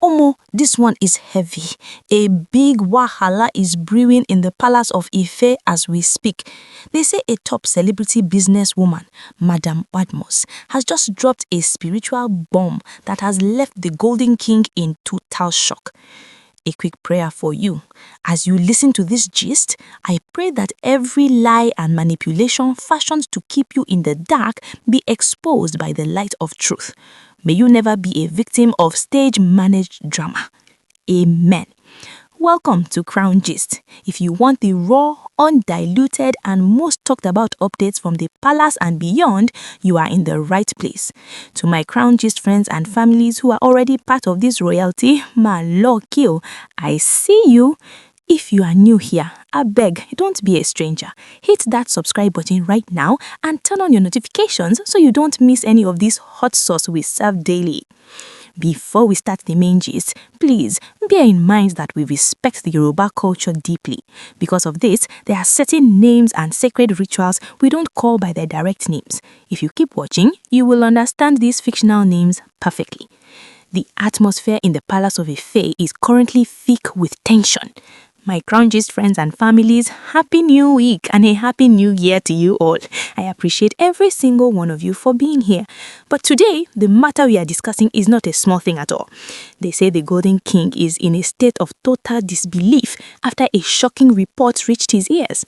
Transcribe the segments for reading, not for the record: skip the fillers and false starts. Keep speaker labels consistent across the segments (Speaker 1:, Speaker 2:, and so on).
Speaker 1: Omo, this one is heavy. A big wahala is brewing in the palace of Ife as we speak. They say a top celebrity businesswoman, Madam Badmus, has just dropped a spiritual bomb that has left the Golden King in total shock. A quick prayer for you. As you listen to this gist, I pray that every lie and manipulation fashioned to keep you in the dark be exposed by the light of truth. May you never be a victim of stage-managed drama. Amen. Welcome to Crown Gist. If you want the raw, undiluted, and most talked about updates from the palace and beyond, you are in the right place. To my Crown Gist friends and families who are already part of this royalty, my luck you, I see you. If you are new here, I beg, don't be a stranger. Hit that subscribe button right now and turn on your notifications so you don't miss any of this hot sauce we serve daily. Before we start the main gist, please bear in mind that we respect the Yoruba culture deeply. Because of this, there are certain names and sacred rituals we don't call by their direct names. If you keep watching, you will understand these fictional names perfectly. The atmosphere in the Palace of Ife is currently thick with tension. My Crown Gist friends and families, Happy New Week and a Happy New Year to you all. I appreciate every single one of you for being here. But today, the matter we are discussing is not a small thing at all. They say the Golden King is in a state of total disbelief after a shocking report reached his ears.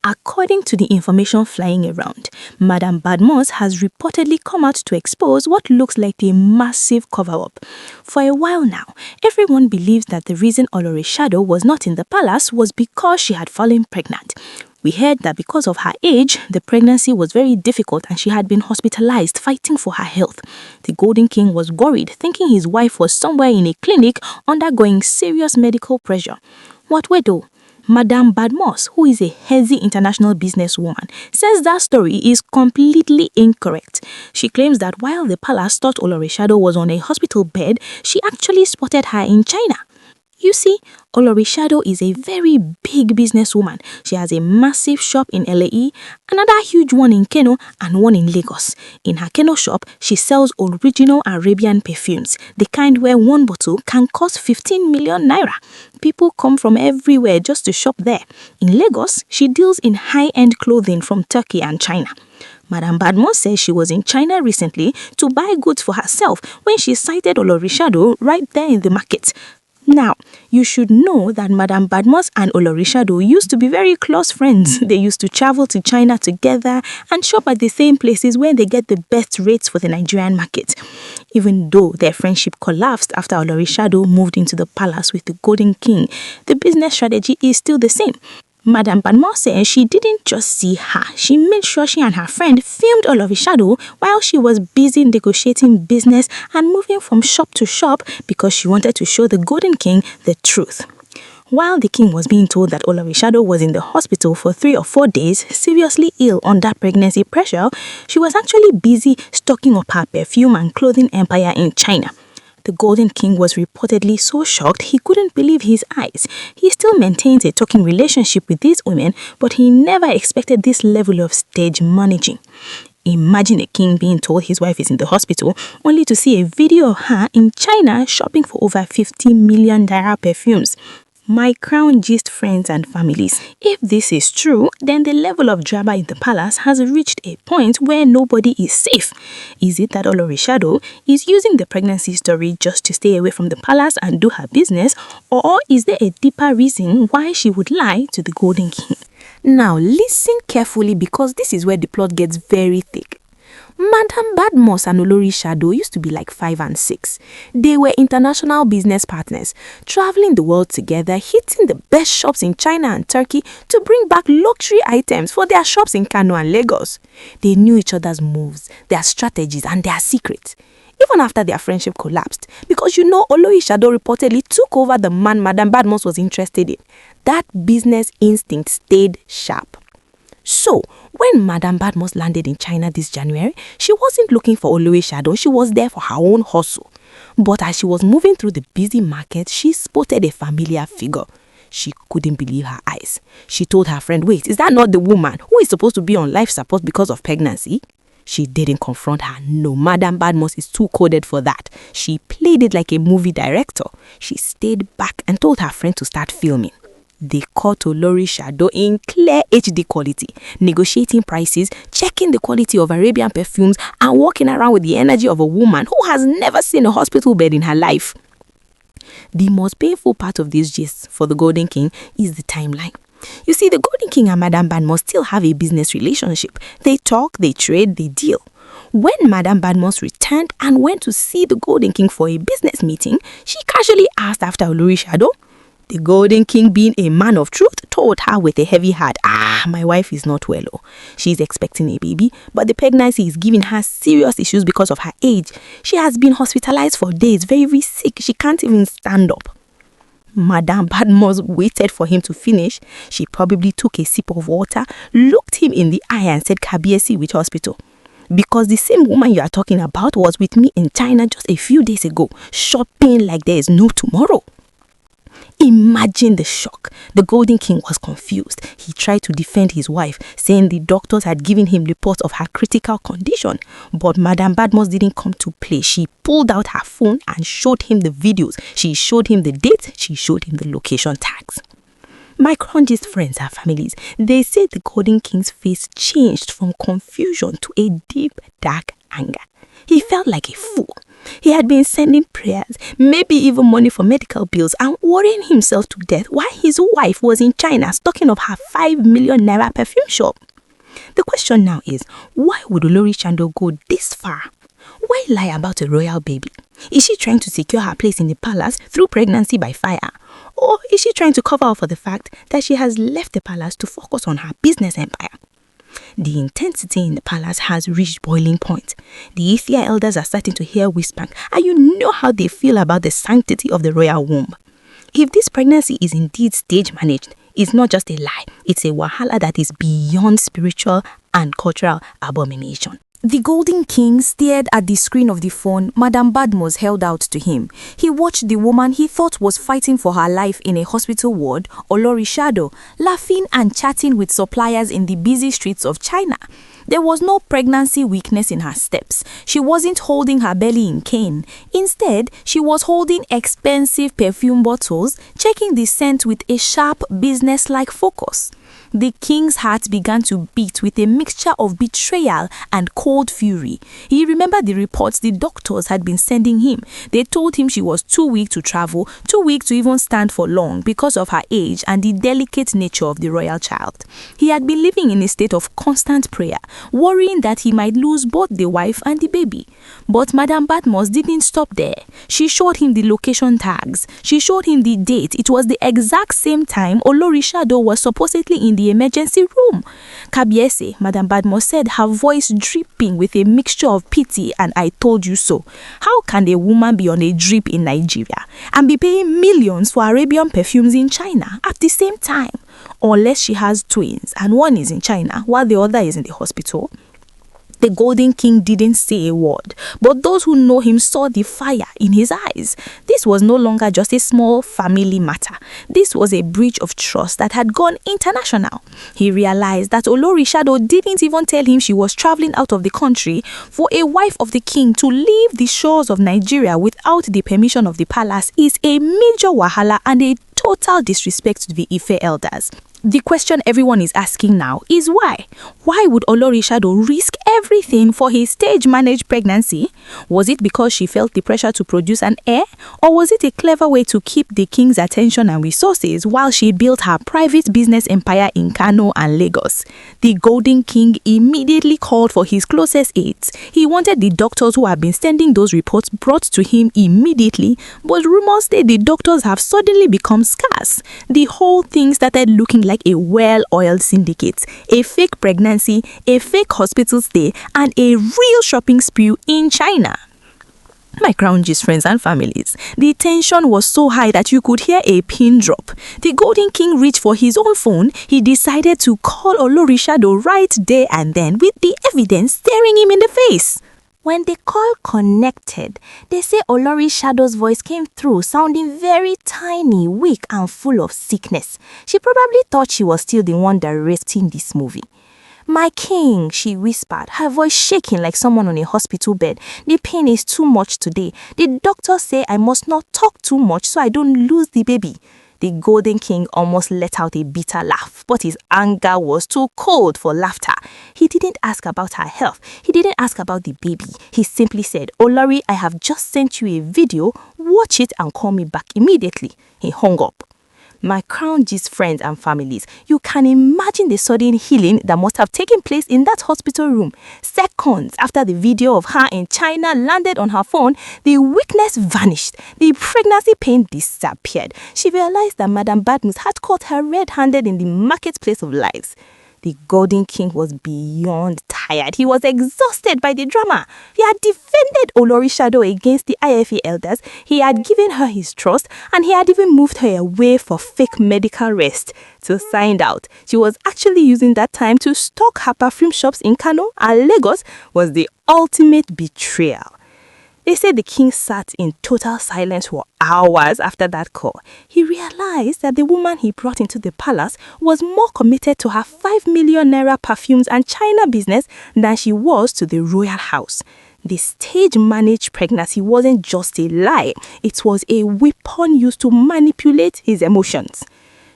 Speaker 1: According to the information flying around, Madam Badmus has reportedly come out to expose what looks like a massive cover-up. For a while now, everyone believes that the reason Olorishado was not in the palace was because she had fallen pregnant. We heard that because of her age, the pregnancy was very difficult and she had been hospitalized fighting for her health. The Golden King was worried, thinking his wife was somewhere in a clinic undergoing serious medical pressure. What were though? Madam Badmus, who is a heavy international businesswoman, says that story is completely incorrect. She claims that while the palace thought Olorishado was on a hospital bed, she actually spotted her in China. You see, Olorishado is a very big businesswoman. She has a massive shop in LAE, another huge one in Kano, and one in Lagos. In her Kano shop, she sells original Arabian perfumes, the kind where one bottle can cost 15 million naira. People come from everywhere just to shop there. In Lagos, she deals in high-end clothing from Turkey and China. Madam Badmus says she was in China recently to buy goods for herself when she sighted Olorishado right there in the market. Now, you should know that Madam Badmus and Olorishado used to be very close friends. They used to travel to China together and shop at the same places where they get the best rates for the Nigerian market. Even though their friendship collapsed after Olorishado moved into the palace with the Golden King, the business strategy is still the same. Madam Badmus says she didn't just see her. She made sure she and her friend filmed Olorishado while she was busy negotiating business and moving from shop to shop because she wanted to show the Golden King the truth. While the king was being told that Olorishado was in the hospital for 3 or 4 days, seriously ill under pregnancy pressure, she was actually busy stocking up her perfume and clothing empire in China. The Golden King was reportedly so shocked he couldn't believe his eyes. He still maintains a talking relationship with these women, but he never expected this level of stage managing. Imagine a king being told his wife is in the hospital, only to see a video of her in China shopping for over 50 million naira perfumes. My Crown Gist friends and families, if this is true, then the level of drama in the palace has reached a point where nobody is safe. Is it that Olorishado is using the pregnancy story just to stay away from the palace and do her business, or is there a deeper reason why she would lie to the Golden King? Now listen carefully because this is where the plot gets very thick. Madam Badmus and Olorishado used to be like 5 and 6. They were international business partners, traveling the world together, hitting the best shops in China and Turkey to bring back luxury items for their shops in Kano and Lagos. They knew each other's moves, their strategies, and their secrets. Even after their friendship collapsed, because Olorishado reportedly took over the man Madam Badmus was interested in. That business instinct stayed sharp. So, when Madam Badmus landed in China this January, she wasn't looking for Olorishado, she was there for her own hustle. But as she was moving through the busy market, she spotted a familiar figure. She couldn't believe her eyes. She told her friend, wait, is that not the woman who is supposed to be on life support because of pregnancy? She didn't confront her. No, Madam Badmus is too coded for that. She played it like a movie director. She stayed back and told her friend to start filming. They caught Olori Shadow in clear HD quality, negotiating prices, checking the quality of Arabian perfumes, and walking around with the energy of a woman who has never seen a hospital bed in her life. The most painful part of this gist for the Golden King is the timeline. You see, the Golden King and Madam Badmus still have a business relationship. They talk, they trade, they deal. When Madam Badmus returned and went to see the Golden King for a business meeting, she casually asked after Olori Shadow. The Golden King, being a man of truth, told her with a heavy heart, my wife is not well. She's expecting a baby, but the pregnancy is giving her serious issues because of her age. She has been hospitalized for days, very, very sick. She can't even stand up. Madam Badmus waited for him to finish. She probably took a sip of water, looked him in the eye and said, Kabiesi, which hospital? Because the same woman you are talking about was with me in China just a few days ago, shopping like there is no tomorrow. Imagine the shock. The Golden King was confused. He tried to defend his wife, saying the doctors had given him reports of her critical condition. But Madam Badmus didn't come to play. She pulled out her phone and showed him the videos. She showed him the dates. She showed him the location tags. My crungest friends and families, they say the Golden King's face changed from confusion to a deep, dark anger. He felt like a fool. He had been sending prayers, maybe even money for medical bills, and worrying himself to death while his wife was in China stocking up her 5 million naira perfume shop. The question now is, why would Olori Shadow go this far? Why lie about a royal baby? Is she trying to secure her place in the palace through pregnancy by fire? Or is she trying to cover up for the fact that she has left the palace to focus on her business empire? The intensity in the palace has reached boiling point. The Ifia elders are starting to hear whispering, and you know how they feel about the sanctity of the royal womb. If this pregnancy is indeed stage managed, it's not just a lie, it's a wahala that is beyond spiritual and cultural abomination. The Golden King stared at the screen of the phone Madam Badmus held out to him. He watched the woman he thought was fighting for her life in a hospital ward, Olori Shadow, laughing and chatting with suppliers in the busy streets of China. There was no pregnancy weakness in her steps. She wasn't holding her belly in cane. Instead, she was holding expensive perfume bottles, checking the scent with a sharp, business-like focus. The king's heart began to beat with a mixture of betrayal and cold fury. He remembered the reports the doctors had been sending him. They told him she was too weak to travel, too weak to even stand for long because of her age and the delicate nature of the royal child. He had been living in a state of constant prayer, worrying that he might lose both the wife and the baby. But Madam Badmus didn't stop there. She showed him the location tags. She showed him the date. It was the exact same time Olori Shadow was supposedly in the emergency room. Kabiesi, Madam Badmus said, her voice dripping with a mixture of pity and I told you so. How can a woman be on a drip in Nigeria and be paying millions for Arabian perfumes in China at the same time? Unless she has twins and one is in China while the other is in the hospital. The Golden King didn't say a word, but those who know him saw the fire in his eyes. This was no longer just a small family matter. This was a breach of trust that had gone international. He realized that Olori Shadow didn't even tell him she was traveling out of the country. For a wife of the king to leave the shores of Nigeria without the permission of the palace is a major wahala and a total disrespect to the Ife elders. The question everyone is asking now is why? Why would Olori Shadow risk everything for his stage-managed pregnancy? Was it because she felt the pressure to produce an heir? Or was it a clever way to keep the king's attention and resources while she built her private business empire in Kano and Lagos? The Golden King immediately called for his closest aides. He wanted the doctors who had been sending those reports brought to him immediately, but rumors say the doctors have suddenly become scarce. The whole thing started looking like a well-oiled syndicate, a fake pregnancy, a fake hospital stay, and a real shopping spree in China. My crown gist friends and families, the tension was so high that you could hear a pin drop. The Golden King reached for his own phone. He decided to call Olori Shadow right there and then with the evidence staring him in the face. When the call connected, they say Olori Shadow's voice came through sounding very tiny, weak and full of sickness. She probably thought she was still the one directing this movie. "My king," she whispered, her voice shaking like someone on a hospital bed. "The pain is too much today. The doctors say I must not talk too much so I don't lose the baby." The Golden King almost let out a bitter laugh, but his anger was too cold for laughter. He didn't ask about her health. He didn't ask about the baby. He simply said, "Olori, I have just sent you a video. Watch it and call me back immediately." He hung up. My Crown Gist friends and families, you can imagine the sudden healing that must have taken place in that hospital room. Seconds after the video of her in China landed on her phone, the weakness vanished. The pregnancy pain disappeared. She realized that Madam Badmus had caught her red-handed in the marketplace of lives. The Golden King was beyond tired. He was exhausted by the drama. He had defended Olori Shadow against the IFE elders. He had given her his trust, and he had even moved her away for fake medical rest. To find out, she was actually using that time to stock her perfume shops in Kano and Lagos was the ultimate betrayal. They said the king sat in total silence for hours after that call. He realized that the woman he brought into the palace was more committed to her 5 million naira perfumes and China business than she was to the royal house. The stage-managed pregnancy wasn't just a lie. It was a weapon used to manipulate his emotions.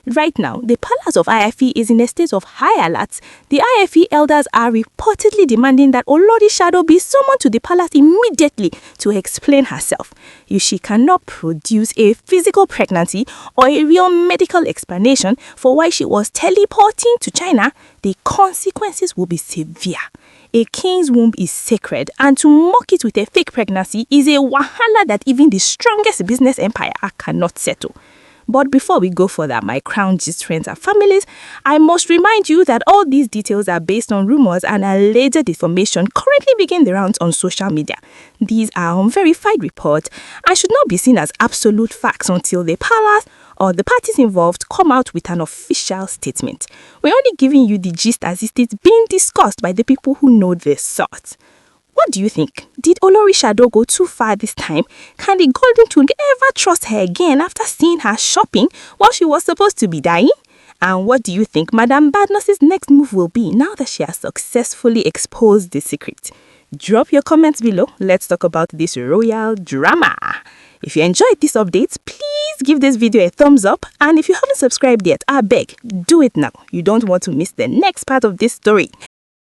Speaker 1: Right now, the palace of IFE is in a state of high alert. The IFE elders are reportedly demanding that Olori Shadow be summoned to the palace immediately to explain herself. If she cannot produce a physical pregnancy or a real medical explanation for why she was teleporting to China, the consequences will be severe. A king's womb is sacred, and to mock it with a fake pregnancy is a wahala that even the strongest business empire cannot settle. But before we go further, my Crown Gist friends and families, I must remind you that all these details are based on rumors and alleged information currently making the rounds on social media. These are unverified reports and should not be seen as absolute facts until the palace or the parties involved come out with an official statement. We're only giving you the gist as it is being discussed by the people who know the source. What do you think? Did Olori Shadow go too far this time? Can the Golden King ever trust her again after seeing her shopping while she was supposed to be dying? And what do you think Madam Badmus' next move will be now that she has successfully exposed the secret? Drop your comments below. Let's talk about this royal drama. If you enjoyed this update, please give this video a thumbs up. And if you haven't subscribed yet, I beg, do it now. You don't want to miss the next part of this story.